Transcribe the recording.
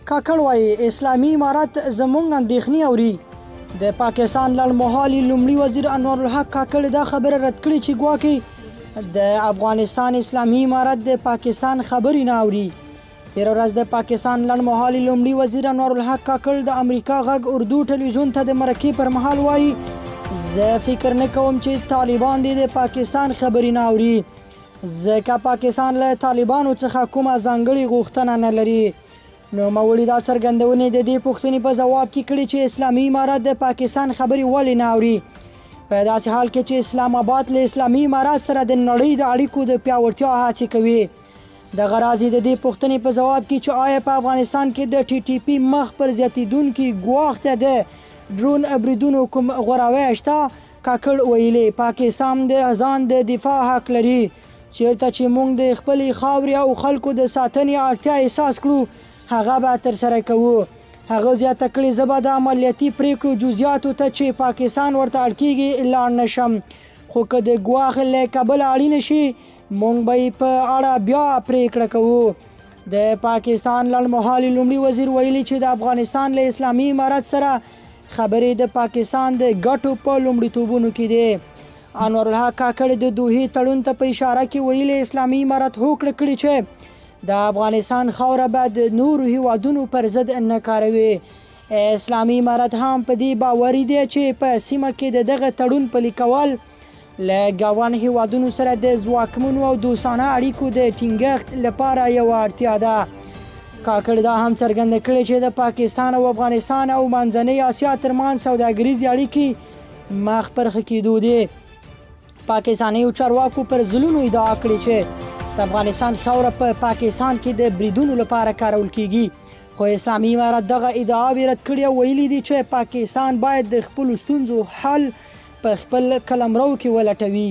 کاکړ وایي اسلامي امارت زموږ اندېښنې اوري. د پاکستان لړمحالي لومړي وزیر انور الحق کاکړ دا خبره رد کړې چې ګواکې د افغانستان اسلامي امارت د پاکستان خبرې نه اوري. تېره ورځ د پاکستان لړمحالي لومړي وزیر انور الحق کاکړ د امریکا غږ اردو ټلویزیون ته د مرکې پر مهال وایي زه فکر نه کوم چې طالبان دې د پاکستان خبرې نه اوري، ځکه پاکستان له طالبانو څخه کومه ځانګړې غوښتنه نه لري. نوموړي دا څرګندونې د دې پوښتنې په ځواب کې کړې چې اسلامي امارت د پاکستان خبرې ولې نه اوري، په داسې حال کې چې اسلام آباد له اسلامي امارت سره د نړۍ د اړیکو د پیاوړتیا هڅې کوي. دغه راز د دې پوښتنې په ځواب کې چې آیا په افغانستان کې د ټي ټي پي مخ پر زیاتېدونکي ګواښ ته د ډرون بریدونو کوم غوراوی شته، کاکړ ویلي پاکستان د ځان د دفاع حق لري. چیرته چې موږ د خپلې خاورې او خلکو د ساتنې اړتیا احساس کړو هغه به ترسره کوو. هغه زیاته کړې زه به د عملیاتي پریکړو جزئیاتو ته چې پاکستان ورته اړ کېږي لاړ نه شم، خو که د ګواښ له کبله اړینه شي موږ به یې په اړه بیا پریکړه کوو. د پاکستان لړمحالي لومړي وزیر ویلي چې د افغانستان له اسلامي امارت سره خبرې د پاکستان د ګټو په لومړیتوبونو کې دي. انور الحق کاکړ د دوحې تړون ته په اشاره کې ویلي اسلامي امارت هوکړه کړې چې د افغانستان خاوره به د نورو هیوادونو پر ضد نه کاروي. اسلامي امارت هم په دې باوري دی چې په سیمه کې د دغه تړون پلي کول له ګاونډ هیوادونو سره د ځواکمنو او دوستانه اړیکو د ټینګښت لپاره یوه اړتیا ده. کاکړ دا هم څرګنده کړې چې د پاکستان او افغانستان او منځنۍ اسیا ترمنځ سوداګریزې اړیکې مخ پر ښه کېدو دي. پاکستانیو چارواکو پر ځلونو ادعا کړې چې د افغانستان خاوره په پاکستان کې د بریدونو لپاره کارول کیږي، خو اسلامي امارت دغه ادعاوې رد کړي او ویلي دي چې پاکستان باید د خپلو ستونزو حل په خپل قلمرو کې ولټوي.